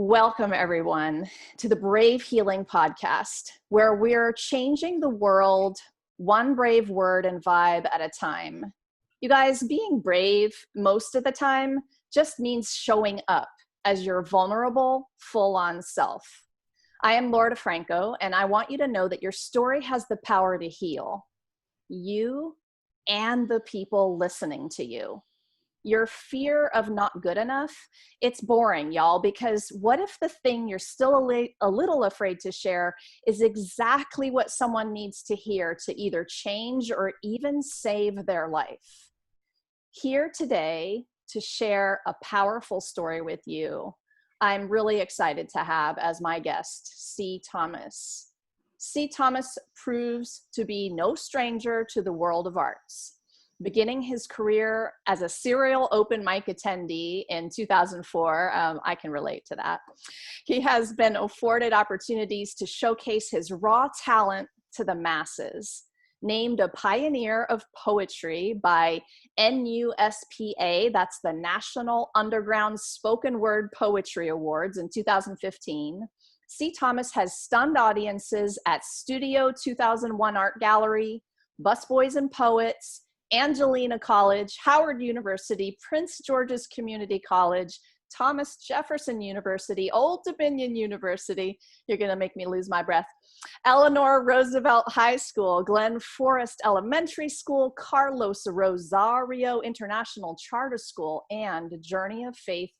Welcome, everyone, to the Brave Healing Podcast, where we're changing the world one brave word and vibe at a time. You guys, being brave most of the time just means showing up as your vulnerable, full-on self. I am Laura DeFranco, and I want you to know that your story has the power to heal you and the people listening to you. Your fear of not good enough, it's boring, y'all, because what if the thing you're still a little afraid to share is exactly what someone needs to hear to either change or even save their life? Here today to share a powerful story with you, I'm really excited to have as my guest, C. Thomas. C. Thomas proves to be no stranger to the world of arts. Beginning his career as a serial open mic attendee in 2004, I can relate to that. He has been afforded opportunities to showcase his raw talent to the masses. Named a pioneer of poetry by NUSPA, that's the National Underground Spoken Word Poetry Awards in 2015, C. Thomas has stunned audiences at Studio 2001 Art Gallery, Busboys and Poets, Angelina College, Howard University, Prince George's Community College, Thomas Jefferson University, Old Dominion University, you're gonna make me lose my breath, Eleanor Roosevelt High School, Glen Forest Elementary School, Carlos Rosario International Charter School, and Journey of Faith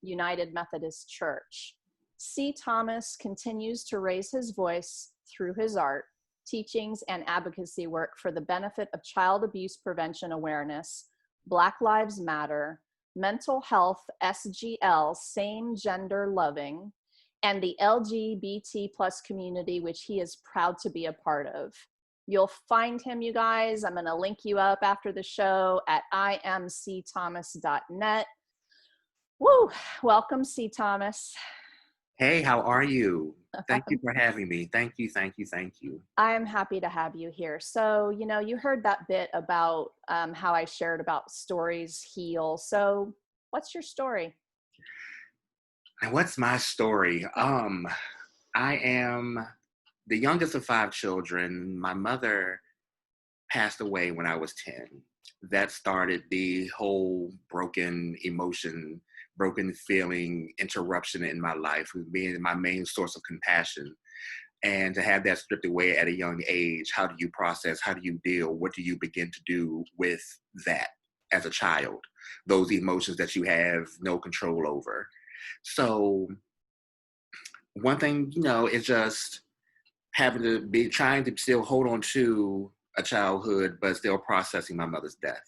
United Methodist Church. C. Thomas continues to raise his voice through his art, teachings, and advocacy work for the benefit of child abuse prevention awareness, Black Lives Matter, mental health, SGL, same gender loving, and the LGBT plus community, which he is proud to be a part of. You'll find him, you guys. I'm going to link you up after the show at imcthomas.net. Woo! Welcome, C. Thomas. Hey, how are you? Thank you for having me. Thank you, thank you, thank you. I'm happy to have you here. So, you heard that bit about how I shared about stories heal. So what's your story? And what's my story? I am the youngest of 5 children. My mother passed away when I was 10. That started the whole broken emotion, broken feeling interruption in my life, with being my main source of compassion. And to have that stripped away at a young age, how do you process? How do you deal? What do you begin to do with that as a child? Those emotions that you have no control over. So one thing, is just having to be trying to still hold on to a childhood, but still processing my mother's death.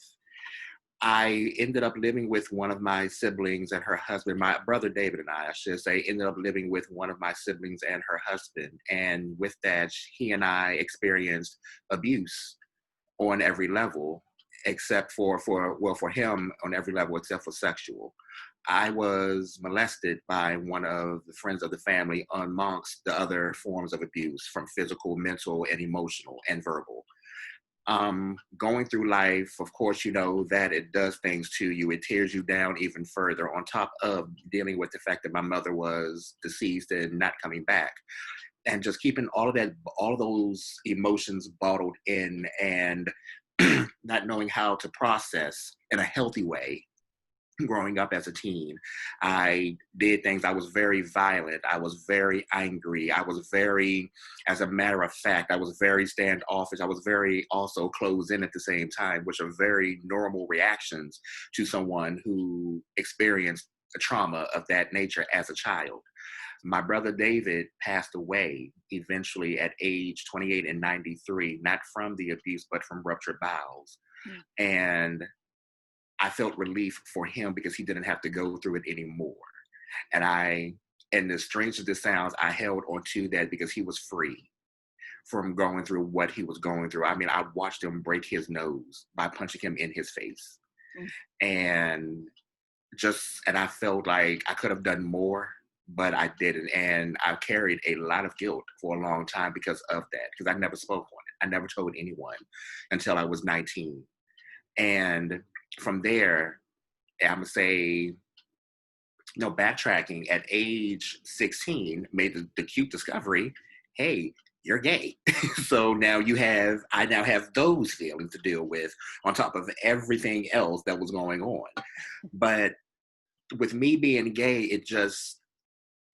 I ended up living with one of my siblings and her husband. My brother David and I should say, ended up living with one of my siblings and her husband. And with that, he and I experienced abuse on every level, except for him on every level except for sexual. I was molested by one of the friends of the family amongst the other forms of abuse, from physical, mental, and emotional, and verbal. Going through life, of course, you know that it does things to you. It tears you down even further, on top of dealing with the fact that my mother was deceased and not coming back. And just keeping all of those emotions bottled in, and not knowing how to process in a healthy way. Growing up as a teen, I did things. I was very violent. I was very angry. I was very, as a matter of fact, I was very standoffish. I was very also closed in at the same time, which are very normal reactions to someone who experienced a trauma of that nature as a child. My brother David passed away eventually at age 28 and 93, not from the abuse, but from ruptured bowels. And I felt relief for him because he didn't have to go through it anymore. And as strange as this sounds, I held on to that because he was free from going through what he was going through. I mean, I watched him break his nose by punching him in his face. And I felt like I could have done more, but I didn't. And I carried a lot of guilt for a long time because of that, because I never spoke on it. I never told anyone until I was 19. And from there, I'm gonna say No, backtracking, at age 16, made the cute discovery, hey, you're gay. So now I now have those feelings to deal with on top of everything else that was going on. But with me being gay,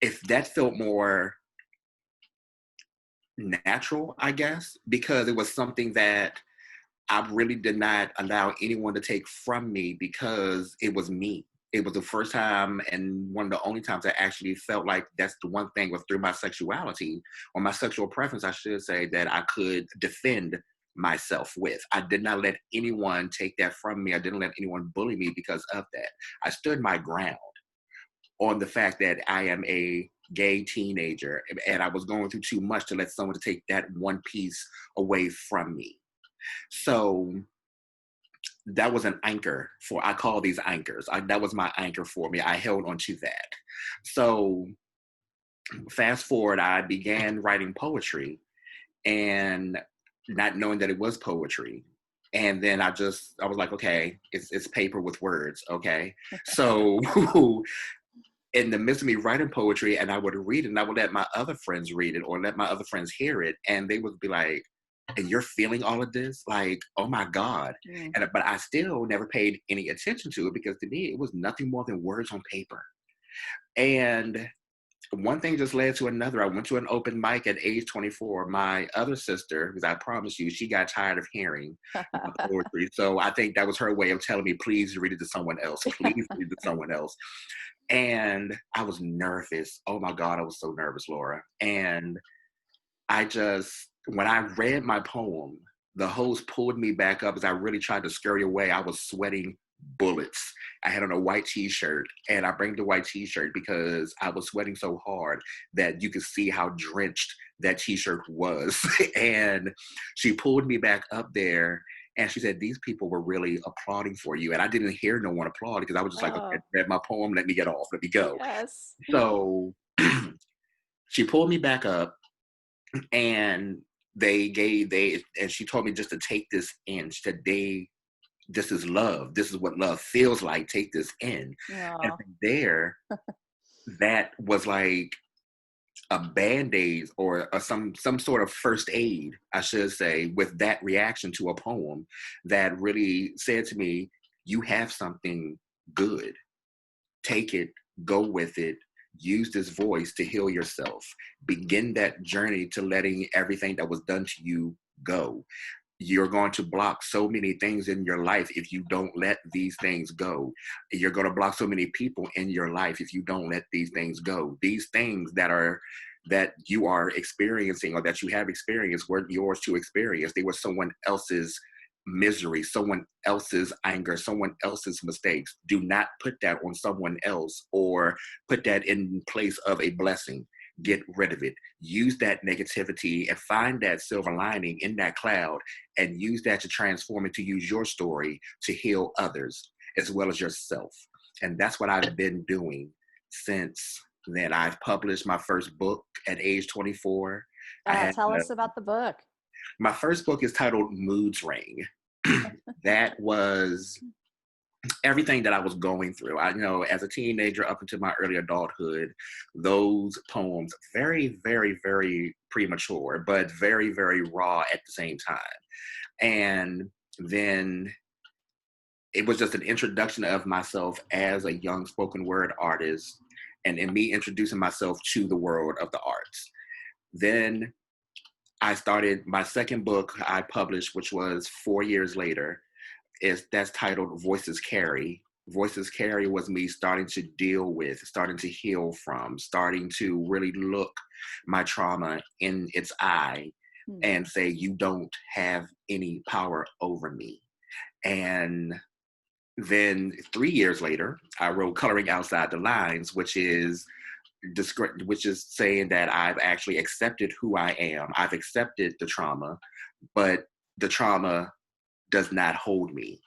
if that felt more natural, I guess, because it was something that I really did not allow anyone to take from me because it was me. It was the first time and one of the only times I actually felt like that's the one thing was through my sexuality or my sexual preference, I should say, that I could defend myself with. I did not let anyone take that from me. I didn't let anyone bully me because of that. I stood my ground on the fact that I am a gay teenager and I was going through too much to let someone to take that one piece away from me. So that was an anchor I call these anchors. That was my anchor for me. I held on to that. So fast forward, I began writing poetry and not knowing that it was poetry. And then I was like, okay, it's paper with words. Okay. So in the midst of me writing poetry and I would read it and I would let my other friends read it or let my other friends hear it. And they would be like, and you're feeling all of this? Like, oh my God. Mm. But I still never paid any attention to it because to me, it was nothing more than words on paper. And one thing just led to another. I went to an open mic at age 24. My other sister, because I promise you, she got tired of hearing my poetry. So I think that was her way of telling me, please read it to someone else. Please read it to someone else. And I was nervous. Oh my God, I was so nervous, Laura. And when I read my poem, the host pulled me back up as I really tried to scurry away. I was sweating bullets. I had on a white t-shirt, and I bring the white t-shirt because I was sweating so hard that you could see how drenched that t-shirt was. And she pulled me back up there and she said, these people were really applauding for you. And I didn't hear no one applaud because I was just like, okay, read my poem, let me get off, let me go. Yes. So she pulled me back up and and she told me just to take this in. She said, this is love. This is what love feels like. Take this in. Aww. And from there, that was like a Band-Aid or some sort of first aid, I should say, with that reaction to a poem that really said to me, you have something good. Take it, go with it, use this voice to heal yourself. Begin that journey to letting everything that was done to you go. You're going to block so many things in your life if you don't let these things go. You're going to block so many people in your life if you don't let these things go. These things that you are experiencing or that you have experienced weren't yours to experience. They were someone else's misery, someone else's anger, someone else's mistakes. Do not put that on someone else or put that in place of a blessing. Get rid of it. Use that negativity and find that silver lining in that cloud and use that to transform it, to use your story to heal others as well as yourself. And that's what I've been doing since then. I've published my first book at age 24. Tell us about the book. My first book is titled Moods Ring. That was everything that I was going through. I know as a teenager up into my early adulthood, those poems, very, very, very premature, but very, very raw at the same time. And then it was just an introduction of myself as a young spoken word artist and in me introducing myself to the world of the arts. Then I started my second book I published, which was 4 years later. That's titled Voices Carry. Voices Carry was me starting to deal with, starting to heal from, starting to really look my trauma in its eye and say, you don't have any power over me. And then 3 years later, I wrote Coloring Outside the Lines, which is saying that I've actually accepted who I am. I've accepted the trauma, but the trauma does not hold me.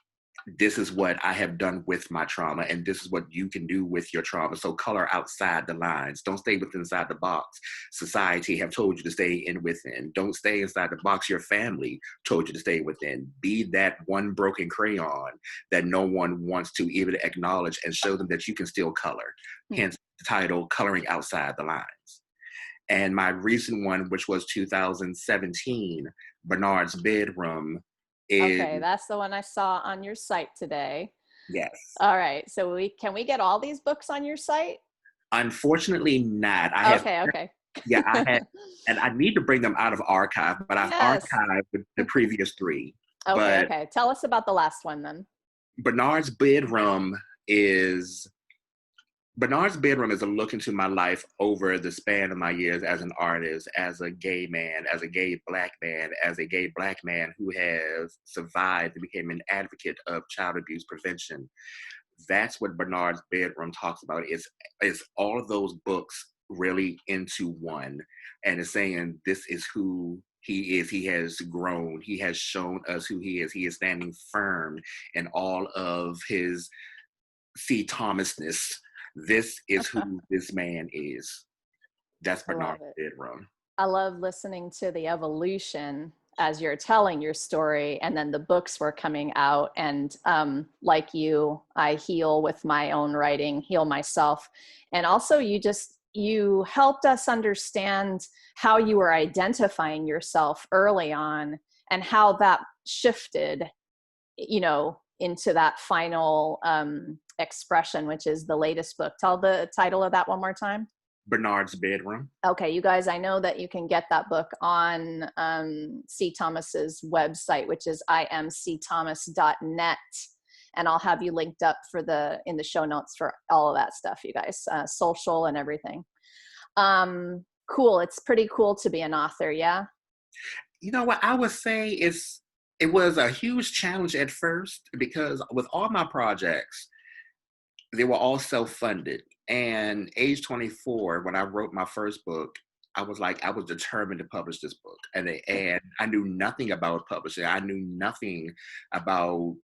this is what I have done with my trauma, and this is what you can do with your trauma. So color outside the lines. Don't stay inside the box. Society have told you to stay in within. Don't stay inside the box your family told you to stay within. Be that one broken crayon that no one wants to even acknowledge, and show them that you can still color. Hence the title, Coloring Outside the Lines. And my recent one, which was 2017, Bernard's Bedroom, is, Okay, that's the one I saw on your site today. yes. All right, so can we get all these books on your site? Unfortunately not. Okay. Yeah, I had, and I need to bring them out of archive, but I've Yes. archived the previous three. Okay, But okay. Tell us about the last one then. Bernard's Bedroom is Bernard's Bedroom is a look into my life over the span of my years as an artist, as a gay man, as a gay black man who has survived and became an advocate of child abuse prevention. That's what Bernard's Bedroom talks about. It's all of those books really into one, and it's saying this is who he is. He has grown. He has shown us who he is. He is standing firm in all of his C. Thomasness. This is who this man is. That's I love Bernard's it. Bedroom. I love listening to the evolution as you're telling your story, and then the books were coming out. And like you, I heal with my own writing, heal myself. And also you helped us understand how you were identifying yourself early on and how that shifted, into that final expression, which is the latest book. Tell the title of that one more time. Bernard's Bedroom. Okay, you guys, I know that you can get that book on C. Thomas's website, which is imcthomas.net. And I'll have you linked up in the show notes for all of that stuff, you guys, social and everything. Cool. It's pretty cool to be an author. Yeah. You know what I would say it was a huge challenge at first, because with all my projects, they were all self-funded. And age 24, when I wrote my first book, I was determined to publish this book. And I knew nothing about publishing. I knew nothing about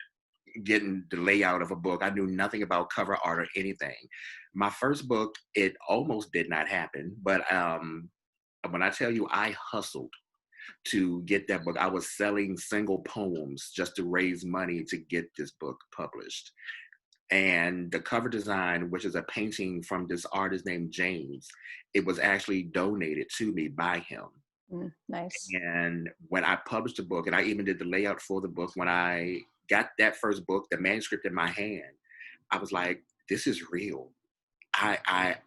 getting the layout of a book. I knew nothing about cover art or anything. My first book, it almost did not happen. But when I tell you I hustled to get that book, I was selling single poems just to raise money to get this book published. And the cover design, which is a painting from this artist named James, it was actually donated to me by him. Nice. And when I published the book, and I even did the layout for the book, when I got that first book, the manuscript in my hand, I was like, this is real. I'm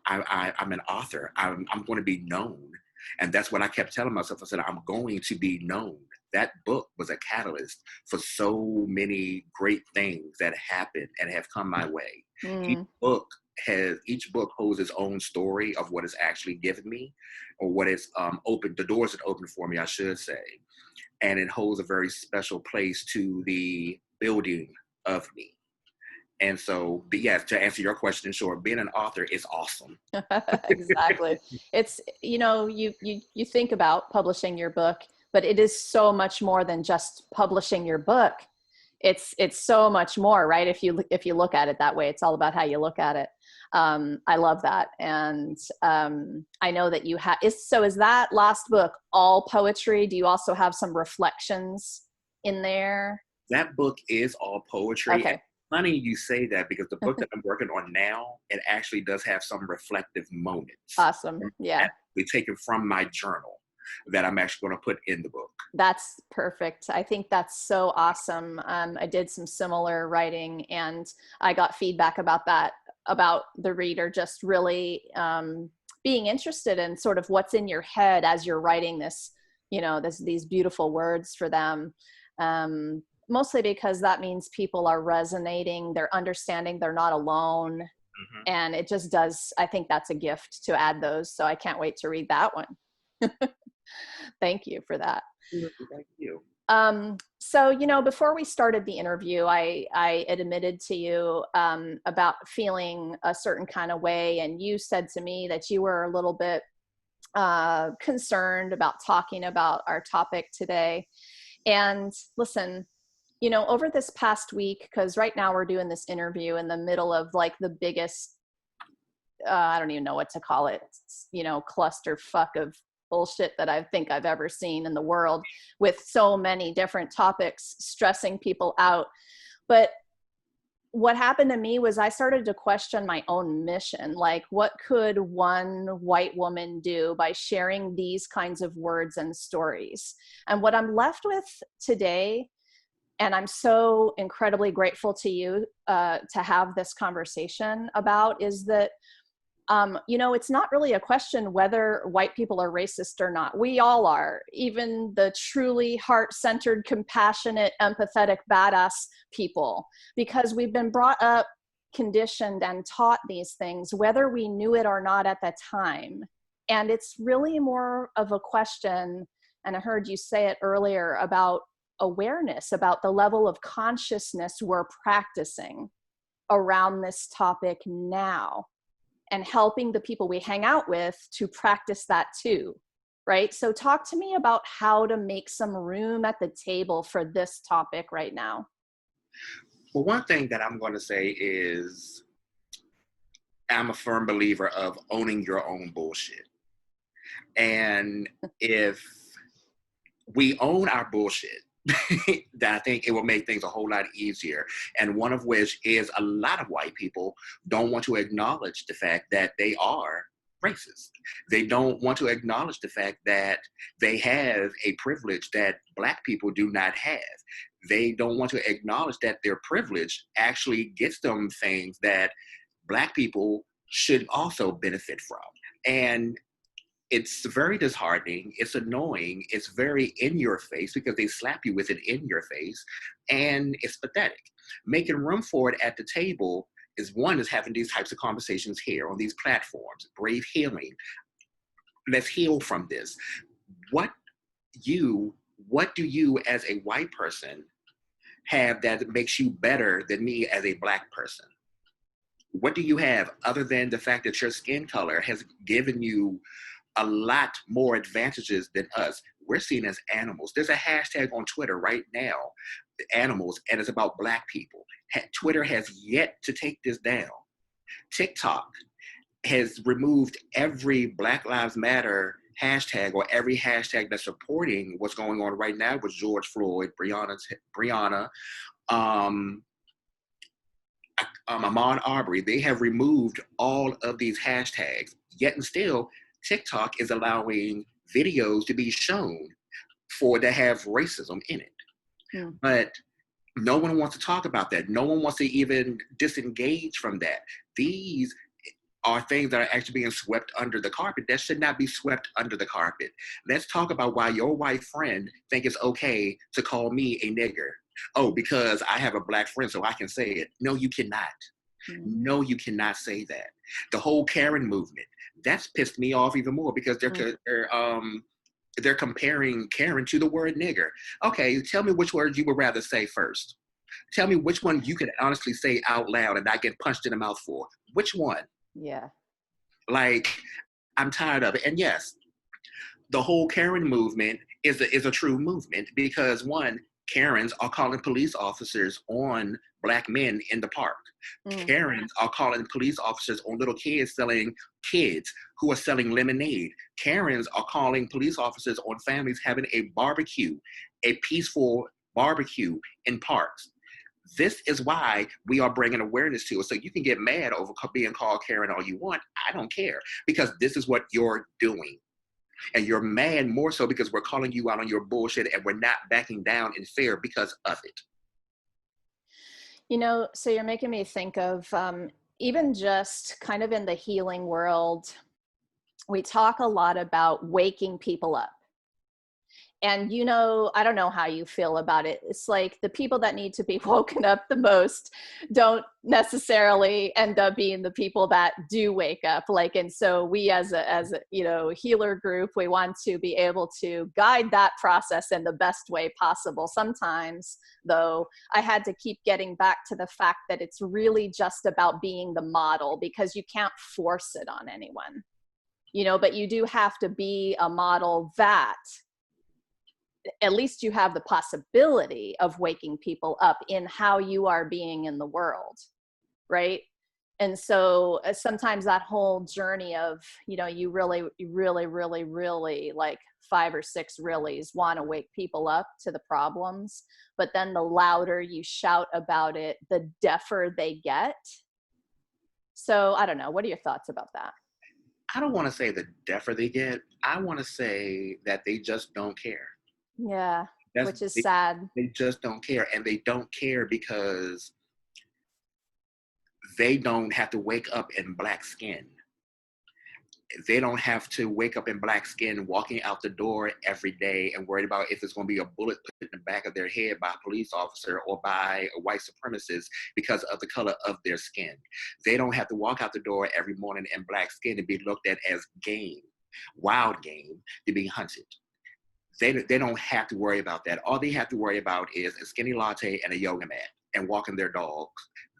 an author. I'm going to be known. And that's what I kept telling myself. I said, I'm going to be known. That book was a catalyst for so many great things that happened and have come my way. Each book holds its own story of what it's actually given me, or what it's opened, the doors that opened for me, I should say. And it holds a very special place to the building of me. And so, but yes, to answer your question in short, being an author is awesome. Exactly. It's, you think about publishing your book, but it is so much more than just publishing your book. It's so much more, right? If you look at it that way, it's all about how you look at it. I love that. And I know that you have, is that last book all poetry? Do you also have some reflections in there? That book is all poetry. Okay. Funny you say that, because the book that I'm working on now, it actually does have some reflective moments. Awesome. Yeah. We taken from my journal that I'm actually going to put in the book. That's perfect. I think that's so awesome. I did some similar writing, and I got feedback about that, about the reader just really being interested in sort of what's in your head as you're writing this, these beautiful words for them. Mostly because that means people are resonating, they're understanding, they're not alone. Mm-hmm. And it just does, I think that's a gift to add those. So I can't wait to read that one. Thank you for that. Thank you. So, before we started the interview, I admitted to you about feeling a certain kind of way. And you said to me that you were a little bit concerned about talking about our topic today. And listen, You know, over this past week, because right now we're doing this interview in the middle of like the biggest, I don't even know what to call it, you know, clusterfuck of bullshit that I think I've ever seen in the world, with so many different topics stressing people out. But what happened to me was I started to question my own mission. Like, what could one white woman do by sharing these kinds of words and stories? And what I'm left with today, and I'm so incredibly grateful to you to have this conversation about, is that you know, it's not really a question whether white people are racist or not. We all are, even the truly heart-centered, compassionate, empathetic, badass people, because we've been brought up, conditioned, and taught these things, whether we knew it or not at the time. And it's really more of a question, and I heard you say it earlier, about awareness, about the level of consciousness we're practicing around this topic now, and helping the people we hang out with to practice that too, right? So talk to me about how to make some room at the table for this topic right now. Well, one thing that I'm going to say is I'm a firm believer of owning your own bullshit. And if we own our bullshit, that I think it will make things a whole lot easier. And one of which is a lot of white people don't want to acknowledge the fact that they are racist. They don't want to acknowledge the fact that they have a privilege that Black people do not have. They don't want to acknowledge that their privilege actually gets them things that Black people should also benefit from. And it's very disheartening, it's annoying, it's very in your face because they slap you with it in your face, and it's pathetic. Making room for it at the table is having these types of conversations here on these platforms. Brave healing. Let's heal from this. What do you as a white person have that makes you better than me as a Black person? What do you have other than the fact that your skin color has given you a lot more advantages than us? We're seen as animals. There's a hashtag on Twitter right now, animals, and it's about Black people. Twitter has yet to take this down. TikTok has removed every Black Lives Matter hashtag, or every hashtag that's supporting what's going on right now with George Floyd, Breonna, Ahmaud Arbery. They have removed all of these hashtags, yet and still TikTok is allowing videos to be shown that have racism in it. Yeah. But no one wants to talk about that. No one wants to even disengage from that. These are things that are actually being swept under the carpet that should not be swept under the carpet. Let's talk about why your white friend think it's okay to call me a nigger. Oh, because I have a Black friend, so I can say it. No, you cannot. No, you cannot say that. The whole Karen movement, that's pissed me off even more because they're comparing Karen to the word nigger. Okay, tell me which word you would rather say first. Tell me which one you could honestly say out loud and not get punched in the mouth for. Which one? Yeah. Like, I'm tired of it. And yes, the whole Karen movement is a true movement because, one, Karens are calling police officers on Black men in the park. Karens are calling police officers on little kids who are selling lemonade. Karens are calling police officers on families having a barbecue, a peaceful barbecue in parks. This is why we are bringing awareness to it. So you can get mad over being called Karen all you want. I don't care, because this is what you're doing. And you're mad more so because we're calling you out on your bullshit and we're not backing down in fear because of it. You know, so you're making me think of even just kind of in the healing world, we talk a lot about waking people up. And, you know, I don't know how you feel about it. It's like the people that need to be woken up the most don't necessarily end up being the people that do wake up. Like, and so we as a, you know, healer group, we want to be able to guide that process in the best way possible. Sometimes, though, I had to keep getting back to the fact that it's really just about being the model, because you can't force it on anyone, you know, but you do have to be a model that at least you have the possibility of waking people up in how you are being in the world, right? And so sometimes that whole journey of, you really like 5 or 6 reallys want to wake people up to the problems, but then the louder you shout about it, the deafer they get. So I don't know. What are your thoughts about that? I don't want to say the deafer they get. I want to say that they just don't care. Yeah, which is sad. They just don't care. And they don't care because they don't have to wake up in black skin. They don't have to wake up in black skin walking out the door every day and worried about if it's going to be a bullet put in the back of their head by a police officer or by a white supremacist because of the color of their skin. They don't have to walk out the door every morning in black skin and be looked at as game, wild game, to be hunted. They don't have to worry about that. All they have to worry about is a skinny latte and a yoga mat and walking their dogs.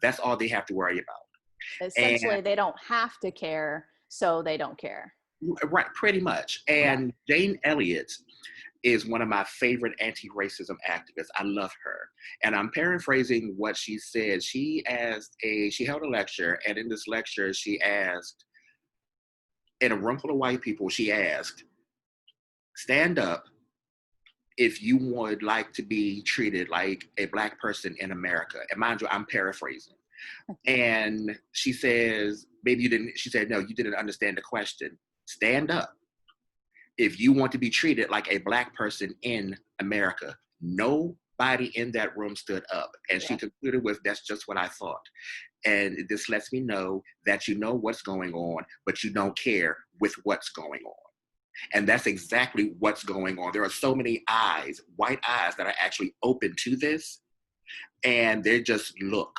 That's all they have to worry about. Essentially, they don't have to care, so they don't care. Right, pretty much. And yeah. Jane Elliott is one of my favorite anti-racism activists. I love her. And I'm paraphrasing what she said. She held a lecture, and in this lecture, she asked, in a room full of white people, she asked, stand up if you would like to be treated like a black person in America. And mind you, I'm paraphrasing. And she says, maybe you didn't, she said, no, you didn't understand the question. Stand up if you want to be treated like a black person in America. Nobody in that room stood up. And she concluded with, that's just what I thought. And this lets me know that you know what's going on, but you don't care with what's going on. And that's exactly what's going on. There are so many eyes, white eyes, that are actually open to this. And they just look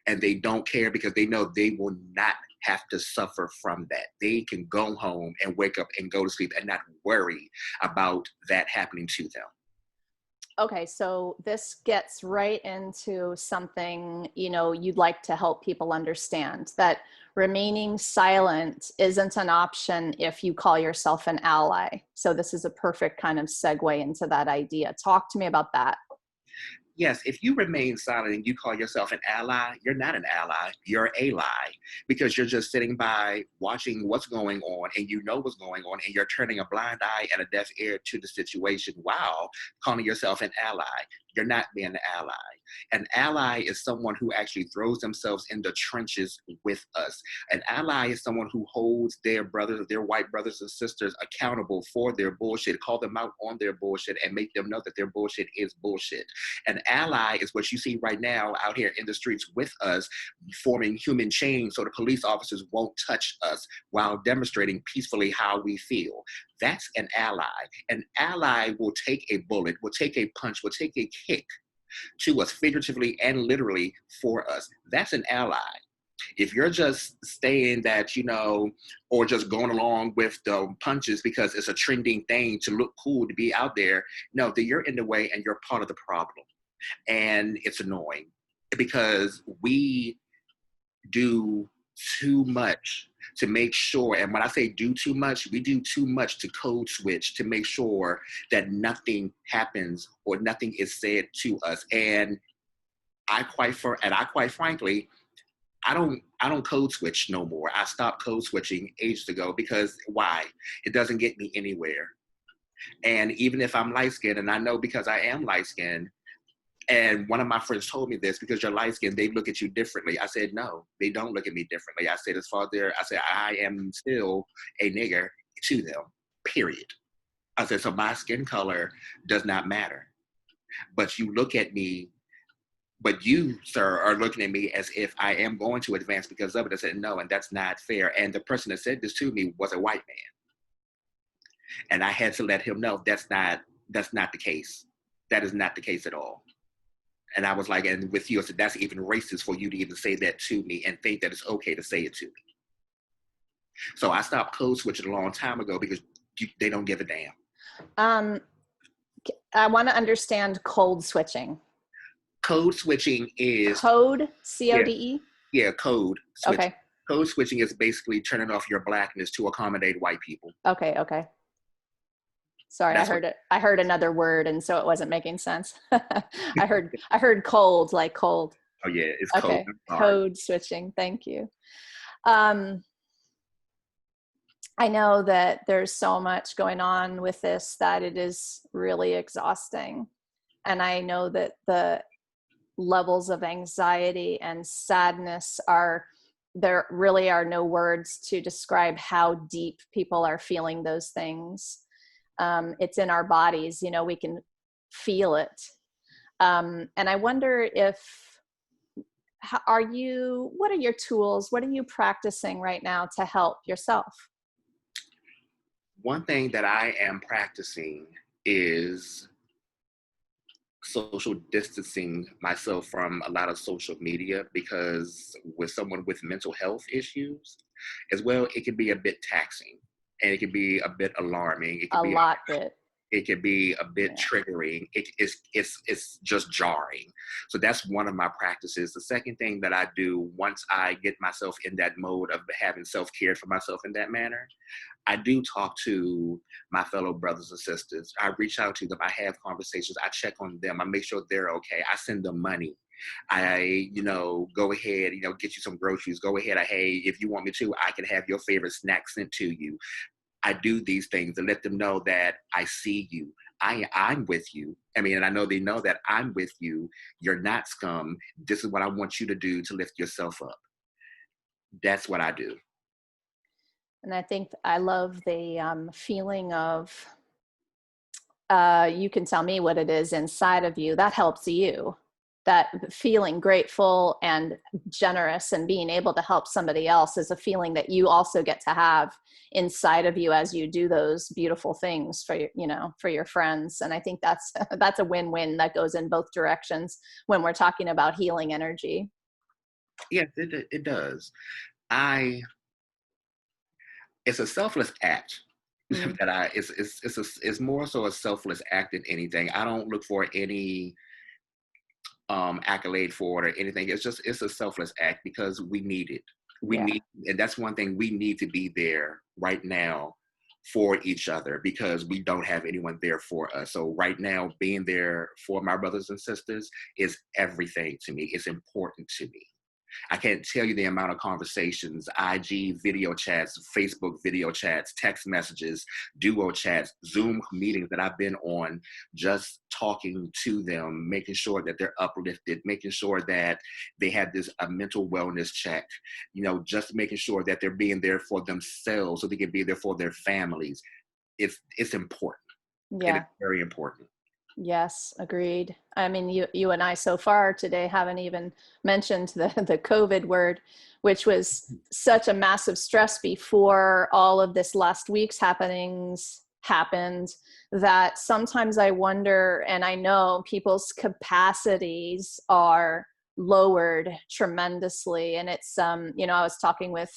and they don't care because they know they will not have to suffer from that. They can go home and wake up and go to sleep and not worry about that happening to them. Okay, so this gets right into something, you'd like to help people understand, that remaining silent isn't an option if you call yourself an ally. So this is a perfect kind of segue into that idea. Talk to me about that. Yes, if you remain silent and you call yourself an ally, you're not an ally, you're a lie, because you're just sitting by watching what's going on and you know what's going on and you're turning a blind eye and a deaf ear to the situation while calling yourself an ally. You're not being an ally. An ally is someone who actually throws themselves in the trenches with us. An ally is someone who holds their brothers, their white brothers and sisters accountable for their bullshit, call them out on their bullshit and make them know that their bullshit is bullshit. An ally is what you see right now out here in the streets with us, forming human chains so the police officers won't touch us while demonstrating peacefully how we feel. That's an ally. An ally will take a bullet, will take a punch, will take a kick to us figuratively and literally for us. That's an ally. If you're just staying that, or just going along with the punches because it's a trending thing to look cool to be out there, no, then you're in the way and you're part of the problem. And it's annoying because we do too much to make sure, and when I say do too much, we do too much to code switch to make sure that nothing happens or nothing is said to us. And I quite frankly, I don't code switch no more. I stopped code switching ages ago because why? It doesn't get me anywhere. And even if I'm light-skinned, and I know because I am light-skinned, and one of my friends told me this, because you're light-skinned, they look at you differently. I said, no, they don't look at me differently. I said, I am still a nigger to them, period. I said, so my skin color does not matter. But you look at me, but you, sir, are looking at me as if I am going to advance because of it. I said, no, and that's not fair. And the person that said this to me was a white man. And I had to let him know that's not the case. That is not the case at all. And I was like, and with you, I said, that's even racist for you to even say that to me and think that it's okay to say it to me. So I stopped code switching a long time ago because they don't give a damn. I want to understand code switching. Code switching is... Code, C-O-D-E? Yeah, code switching. Okay. Code switching is basically turning off your blackness to accommodate white people. Okay. Sorry, That's what. I heard another word, and so it wasn't making sense. I heard cold, like cold. Oh yeah, it's code. Okay, I'm sorry. code switching. Thank you. Um, I know that there's so much going on with this that it is really exhausting. And I know that the levels of anxiety and sadness are, there really are no words to describe how deep people are feeling those things. It's in our bodies, you know, we can feel it. And I wonder if, what are your tools? What are you practicing right now to help yourself? One thing that I am practicing is social distancing myself from a lot of social media, because with someone with mental health issues as well, it can be a bit taxing and it can be a bit alarming. A lot bit. It can be a bit Yeah. triggering. It's just jarring. So that's one of my practices. The second thing that I do once I get myself in that mode of having self-care for myself in that manner, I do talk to my fellow brothers and sisters. I reach out to them. I have conversations. I check on them. I make sure they're okay. I send them money. I, go ahead, get you some groceries. Go ahead. Hey, if you want me to, I can have your favorite snack sent to you. I do these things to let them know that I see you. I'm with you. I mean, and I know they know that I'm with you. You're not scum. This is what I want you to do to lift yourself up. That's what I do. And I think I love the feeling of, you can tell me what it is inside of you that helps you. That feeling grateful and generous and being able to help somebody else is a feeling that you also get to have inside of you as you do those beautiful things for for your friends. And I think that's that's a win-win that goes in both directions when we're talking about healing energy. Yes, it does. I It's a selfless act Mm, that it's more so a selfless act than anything. I don't look for any accolade for it or anything. It's a selfless act because we need it. yeah. And that's one thing, we need to be there right now for each other because we don't have anyone there for us. So right now, being there for my brothers and sisters is everything to me. It's important to me. I can't tell you the amount of conversations, IG video chats, Facebook video chats, text messages, duo chats, Zoom meetings that I've been on, just talking to them, making sure that they're uplifted, making sure that they have this a mental wellness check, just making sure that they're being there for themselves so they can be there for their families. It's important. It is Yeah. very important. Yes, agreed. I mean, you and I so far today haven't even mentioned the COVID word, which was such a massive stress before all of this last week's happenings happened, that sometimes I wonder, and I know people's capacities are lowered tremendously. And it's I was talking with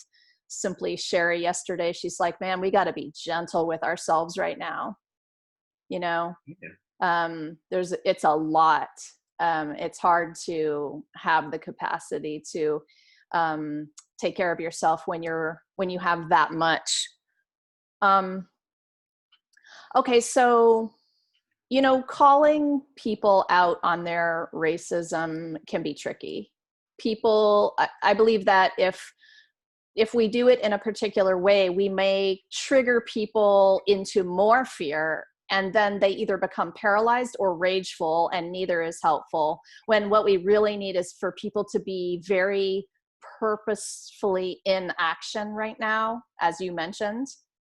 Simply Sherry yesterday. She's like, man, we got to be gentle with ourselves right now, you know Yeah. it's a lot. It's hard to have the capacity to take care of yourself when you have that much. um, okay, so calling people out on their racism can be tricky. I believe that if we do it in a particular way, we may trigger people into more fear, and then they either become paralyzed or rageful, and neither is helpful. When what we really need is for people to be very purposefully in action right now, as you mentioned.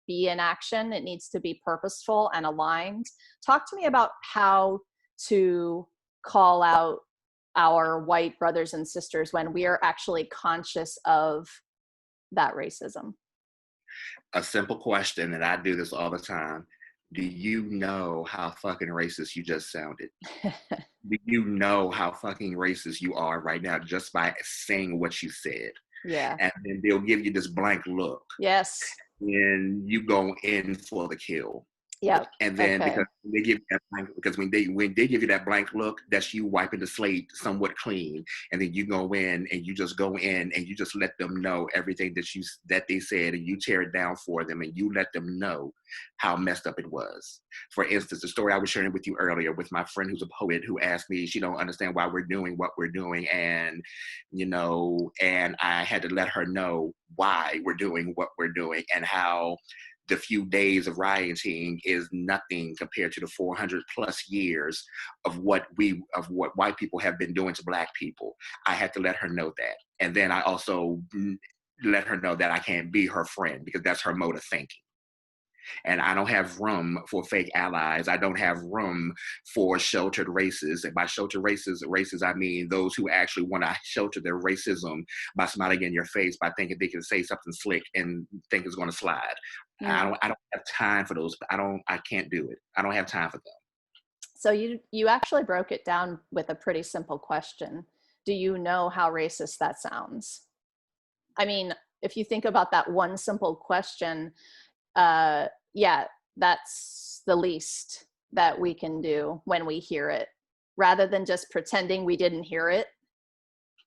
Be in action. It needs to be purposeful and aligned. Talk to me about how to call out our white brothers and sisters when we are actually conscious of that racism. A simple question, and I do this all the time. Do you know how fucking racist you just sounded? Do you know how fucking racist you are right now just by saying what you said? Yeah. And then they'll give you this blank look Yes. and you go in for the kill. Yep. And then Okay. because they give you that blank, because when they give you that blank look, that's you wiping the slate somewhat clean, and then you go in and you just go in and you just let them know everything that they said, and you tear it down for them, and you let them know how messed up it was. For instance, the story I was sharing with you earlier with my friend who's a poet who asked me, she don't understand why we're doing what we're doing, and and I had to let her know why we're doing what we're doing and how the few days of rioting is nothing compared to the 400 plus years of what white people have been doing to Black people. I had to let her know that. And then I also let her know that I can't be her friend because that's her mode of thinking. And I don't have room for fake allies. I don't have room for sheltered races. And by sheltered races, I mean those who actually want to shelter their racism by smiling in your face, by thinking they can say something slick and think it's going to slide. Mm. I don't have time for those. I can't do it. I don't have time for them. So you actually broke it down with a pretty simple question. Do you know how racist that sounds? I mean, if you think about that one simple question, yeah, that's the least that we can do when we hear it, rather than just pretending we didn't hear it.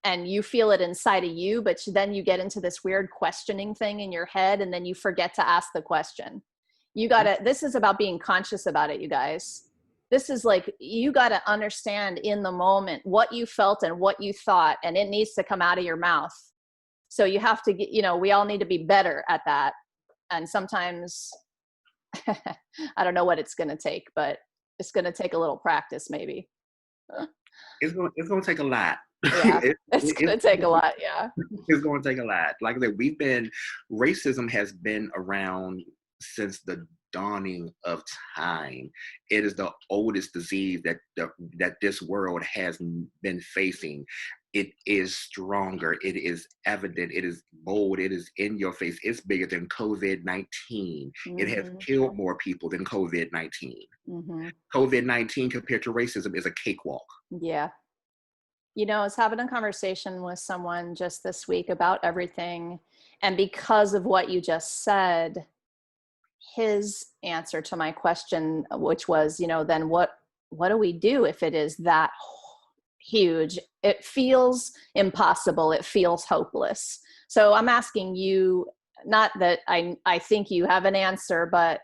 And you feel it inside of you, but then you get into this weird questioning thing in your head, and then you forget to ask the question. This is about being conscious about it, you guys. This is like, you got to understand in the moment what you felt and what you thought, and it needs to come out of your mouth. So you have to get, we all need to be better at that. And sometimes, I don't know what it's going to take, but it's going to take a little practice, maybe. It's going to take a lot. Yeah, it's going to take a lot. Yeah. It's going to take a lot. Like I said, racism has been around since the dawning of time. It is the oldest disease that this world has been facing. It is stronger. It is evident. It is bold. It is in your face. It's bigger than COVID-19. Mm-hmm. It has killed more people than COVID-19. Mm-hmm. COVID-19 compared to racism is a cakewalk. Yeah. I was having a conversation with someone just this week about everything. And because of what you just said, his answer to my question, which was, then what do we do if it is that huge? It feels impossible. It feels hopeless. So I'm asking you, not that I think you have an answer, but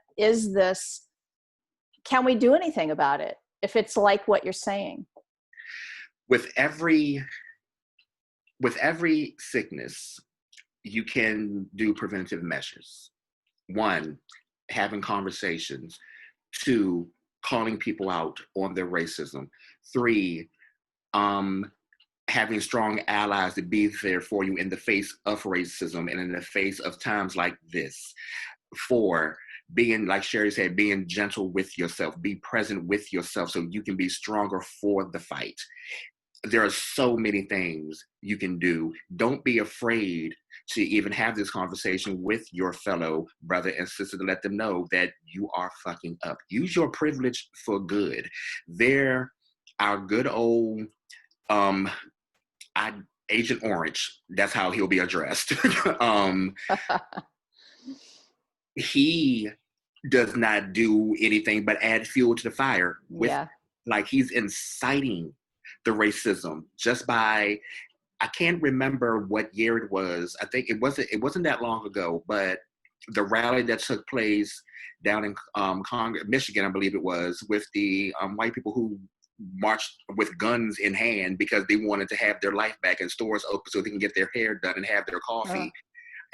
can we do anything about it if it's like what you're saying? With every sickness, you can do preventative measures. 1, having conversations. 2, calling people out on their racism. 3, having strong allies to be there for you in the face of racism and in the face of times like this. 4, being, like Sherry said, being gentle with yourself. Be present with yourself so you can be stronger for the fight. There are so many things you can do. Don't be afraid to even have this conversation with your fellow brother and sister to let them know that you are fucking up. Use your privilege for good. Our good old Agent Orange, that's how he'll be addressed. He does not do anything but add fuel to the fire. Like he's inciting the racism just by, I can't remember what year it was. I think it wasn't that long ago, but the rally that took place down in Michigan, I believe it was, with the white people who marched with guns in hand because they wanted to have their life back and stores open so they can get their hair done and have their coffee.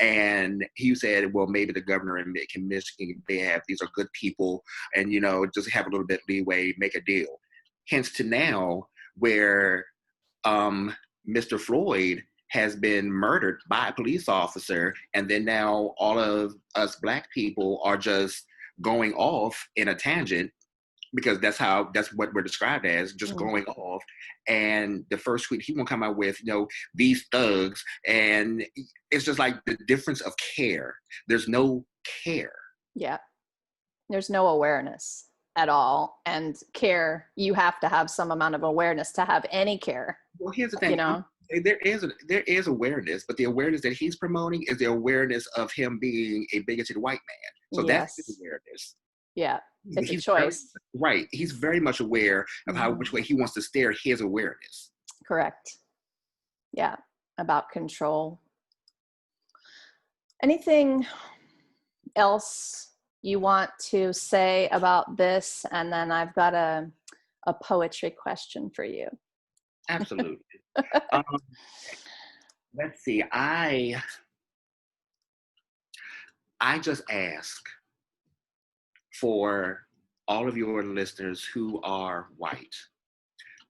And he said, well, maybe the governor in Michigan, these are good people, and just have a little bit of leeway, make a deal. Hence to now, where Mr. Floyd has been murdered by a police officer, and then now all of us Black people are just going off in a tangent because that's what we're described as, just going off. And the first tweet he won't come out with, these thugs, and it's just like the difference of care. There's no care. Yeah, there's no awareness at all. And care, you have to have some amount of awareness to have any care. Well, here's the thing. There is awareness, but the awareness that he's promoting is the awareness of him being a bigoted white man. So that's his awareness. Yeah. It's a He's very, choice. right. He's very much aware of how which way he wants to steer his awareness. Correct. Yeah. About control. Anything else you want to say about this? And then I've got a poetry question for you. Absolutely. um, let's see. I just ask for all of your listeners who are white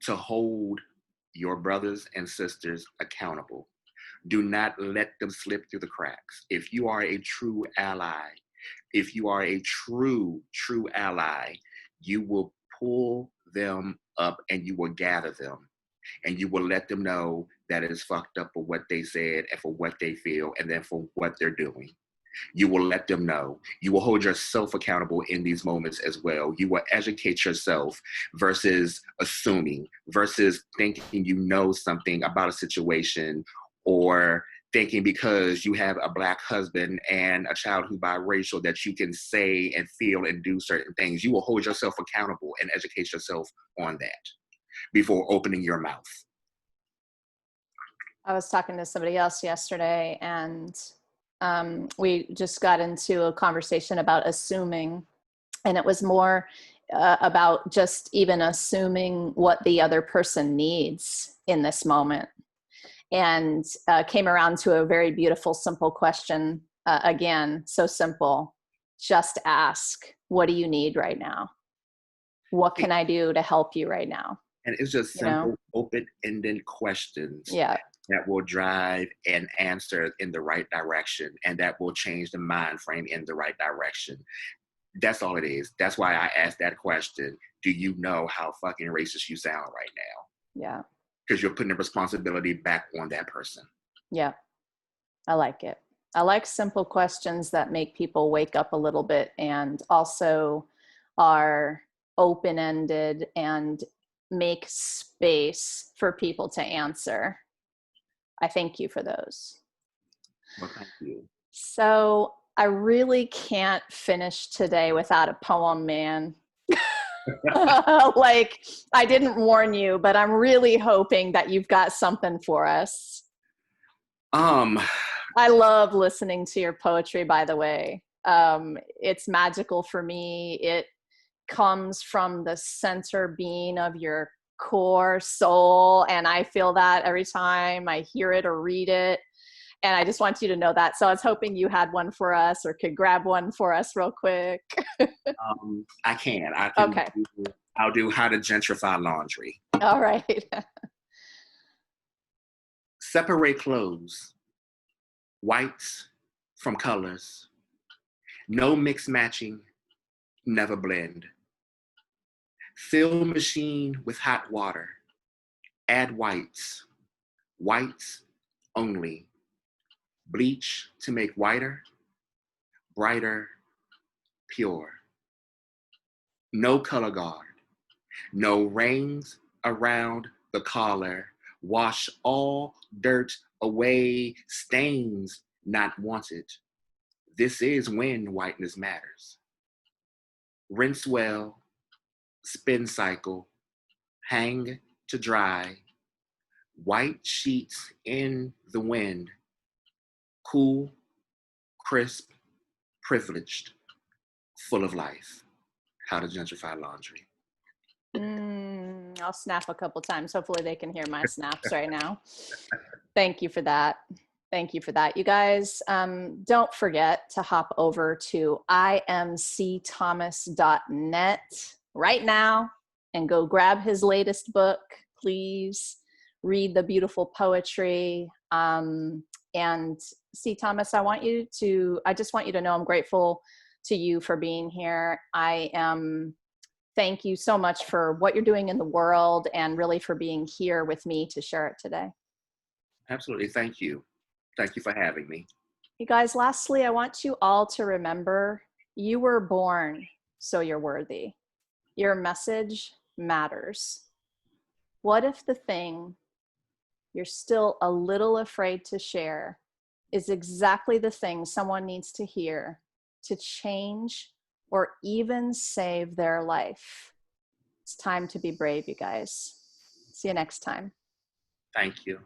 to hold your brothers and sisters accountable. Do not let them slip through the cracks. If you are a true ally, if you are a true ally, you will pull them up and you will gather them and you will let them know that it is fucked up for what they said and for what they feel and then for what they're doing. You will let them know. You will hold yourself accountable in these moments as well. You will educate yourself versus assuming, versus thinking you know something about a situation, or thinking because you have a Black husband and a child who's biracial that you can say and feel and do certain things. You will hold yourself accountable and educate yourself on that before opening your mouth. I was talking to somebody else yesterday, and we just got into a conversation about assuming, and it was more about just even assuming what the other person needs in this moment, and came around to a very beautiful, simple question. Again, so simple. Just ask, what do you need right now? What can I do to help you right now? And it's just simple, open-ended questions. Yeah. That will drive an answer in the right direction, and that will change the mind frame in the right direction. That's all it is. That's why I asked that question. Do you know how fucking racist you sound right now? Yeah. Because you're putting the responsibility back on that person. Yeah. I like it. I like simple questions that make people wake up a little bit and also are open-ended and make space for people to answer. I thank you for those. Well, thank you. So I really can't finish today without a poem, man. Like, I didn't warn you, but I'm really hoping that you've got something for us. I love listening to your poetry, by the way. It's magical for me. It comes from the center being of your core soul, and I feel that every time I hear it or read it. And I just want you to know that. So I was hoping you had one for us or could grab one for us real quick. I can. Okay. I'll do How to Gentrify Laundry. All right. Separate clothes, whites from colors. No mix matching, never blend. Fill machine with hot water. Add whites, whites only. Bleach to make whiter, brighter, pure. No color guard, no rings around the collar. Wash all dirt away, stains not wanted. This is when whiteness matters. Rinse well, spin cycle, hang to dry. White sheets in the wind. Cool, crisp, privileged, full of life. How to Gentrify Laundry. I'll snap a couple times. Hopefully they can hear my snaps right now. Thank you for that. Thank you for that. You guys, don't forget to hop over to imcthomas.net right now and go grab his latest book, please. Read the beautiful poetry. And C. Thomas, I just want you to know I'm grateful to you for being here. Thank you so much for what you're doing in the world and really for being here with me to share it today. Absolutely. Thank you. Thank you for having me. You guys, lastly, I want you all to remember you were born, so you're worthy. Your message matters. What if the thing you're still a little afraid to share is exactly the thing someone needs to hear to change or even save their life. It's time to be brave, you guys. See you next time. Thank you.